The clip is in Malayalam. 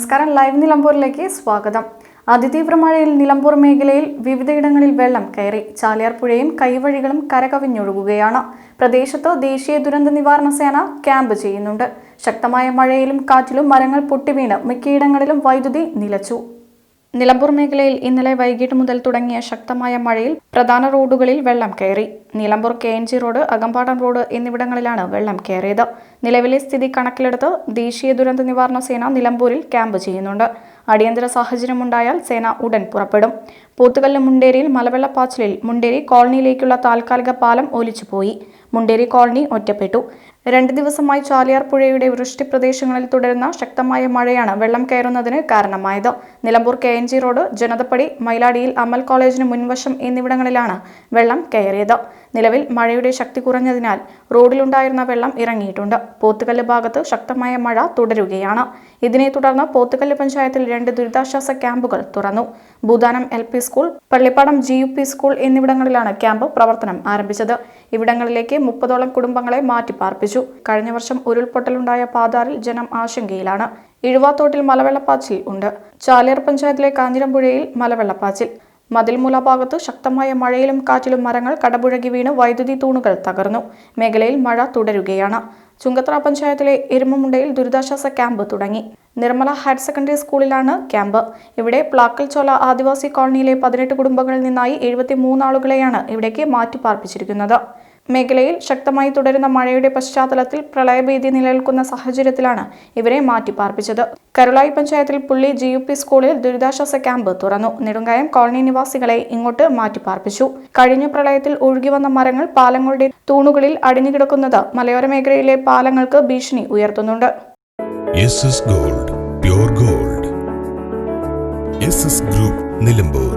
നമസ്കാരം. ലൈവ് നിലമ്പൂരിലേക്ക് സ്വാഗതം. അതിതീവ്ര മഴയിൽ നിലമ്പൂർ മേഖലയിൽ വിവിധയിടങ്ങളിൽ വെള്ളം കയറി. ചാലിയാർ പുഴയും കൈവഴികളും കരകവിഞ്ഞൊഴുകുകയാണ്. പ്രദേശത്ത് ദേശീയ ദുരന്ത നിവാരണ സേന ക്യാമ്പ് ചെയ്യുന്നുണ്ട്. ശക്തമായ മഴയിലും കാറ്റിലും മരങ്ങൾ പൊട്ടിവീണ് മിക്കയിടങ്ങളിലും വൈദ്യുതി നിലച്ചു. നിലമ്പൂർ മേഖലയിൽ ഇന്നലെ വൈകിട്ട് മുതൽ തുടങ്ങിയ ശക്തമായ മഴയിൽ പ്രധാന റോഡുകളിൽ വെള്ളം കയറി. Nilambur KNG road, Akampadam road എന്നിവിടങ്ങളിലാണ് വെള്ളം കയറിയത്. നിലവിലെ സ്ഥിതി കണക്കിലെടുത്ത് ദേശീയ ദുരന്ത നിവാരണ സേന നിലമ്പൂരിൽ ക്യാമ്പ് ചെയ്യുന്നുണ്ട്. അടിയന്തര സാഹചര്യമുണ്ടായാൽ സേന ഉടൻ പുറപ്പെടും. പോത്തുകല്ല് മുണ്ടേരിയിൽ മലവെള്ളപ്പാച്ചിലിൽ മുണ്ടേരി കോളനിയിലേക്കുള്ള താൽക്കാലിക പാലം ഒലിച്ചുപോയി. മുണ്ടേരി കോളനി ഒറ്റപ്പെട്ടു. 2 ദിവസമായി ചാലിയാർ പുഴയുടെ വൃഷ്ടി പ്രദേശങ്ങളിൽ തുടരുന്ന ശക്തമായ മഴയാണ് വെള്ളം കയറുന്നതിന് കാരണമായത്. നിലമ്പൂർ KNG റോഡ്, ജനതപ്പടി, മൈലാടിയിൽ അമൽ കോളേജിന് മുൻവശം എന്നിവിടങ്ങളിലാണ് വെള്ളം കയറിയത്. നിലവിൽ മഴയുടെ ശക്തി കുറഞ്ഞതിനാൽ റോഡിലുണ്ടായിരുന്ന വെള്ളം ഇറങ്ങിയിട്ടുണ്ട്. പോത്തുകല്ല് ഭാഗത്ത് ശക്തമായ മഴ തുടരുകയാണ്. ഇതിനെ തുടർന്ന് പോത്തുകല്ല് പഞ്ചായത്തിൽ 2 ദുരിതാശ്വാസ ക്യാമ്പുകൾ തുറന്നു. ഭൂദാനം LP school, Pallippadam GUP school എന്നിവിടങ്ങളിലാണ് ക്യാമ്പ് പ്രവർത്തനം ആരംഭിച്ചത്. ഇവിടങ്ങളിലേക്ക് 30ഓളം കുടുംബങ്ങളെ മാറ്റിപ്പാർപ്പിച്ചു. കഴിഞ്ഞ വർഷം ഉരുൾപൊട്ടലുണ്ടായ പാതാറിൽ ജനം ആശങ്കയിലാണ്. ഇഴുവാത്തോട്ടിൽ മലവെള്ളപ്പാച്ചിൽ ഉണ്ട്. ചാലിയാർ പഞ്ചായത്തിലെ കാഞ്ഞിരമ്പുഴയിൽ മലവെള്ളപ്പാച്ചിൽ. മതിൽമുല ഭാഗത്ത് ശക്തമായ മഴയിലും കാറ്റിലും മരങ്ങൾ കടപുഴകി വീണ് വൈദ്യുതി തൂണുകൾ തകർന്നു. മേഖലയിൽ മഴ തുടരുകയാണ്. ചുങ്കത്തറ പഞ്ചായത്തിലെ എരുമമുണ്ടയിൽ ദുരിതാശ്വാസ ക്യാമ്പ് തുടങ്ങി. നിർമ്മല ഹയർ സെക്കൻഡറി സ്കൂളിലാണ് ക്യാമ്പ്. ഇവിടെ പ്ലാക്കൽച്ചോല ആദിവാസി കോളനിയിലെ 18 കുടുംബങ്ങളിൽ നിന്നായി 73 ആളുകളെയാണ് ഇവിടേക്ക് മാറ്റിപ്പാർപ്പിച്ചിരിക്കുന്നത്. മേഖലയിൽ ശക്തമായി തുടരുന്ന മഴയുടെ പശ്ചാത്തലത്തിൽ പ്രളയഭീതി നിലനിൽക്കുന്ന സാഹചര്യത്തിലാണ് ഇവരെ മാറ്റിപ്പാർപ്പിച്ചത്. കരുളായി പഞ്ചായത്തിൽ പുള്ളി GUP സ്കൂളിൽ ദുരിതാശ്വാസ ക്യാമ്പ് തുറന്നു. നെടുങ്കായം കോളനി നിവാസികളെ ഇങ്ങോട്ട് മാറ്റിപ്പാർപ്പിച്ചു. കഴിഞ്ഞ പ്രളയത്തിൽ ഒഴുകിവന്ന മരങ്ങൾ പാലങ്ങളുടെ തൂണുകളിൽ അടിഞ്ഞുകിടക്കുന്നത് മലയോര മേഖലയിലെ പാലങ്ങൾക്ക് ഭീഷണി ഉയർത്തുന്നുണ്ട്. Gold, pure gold. Group Nilambur.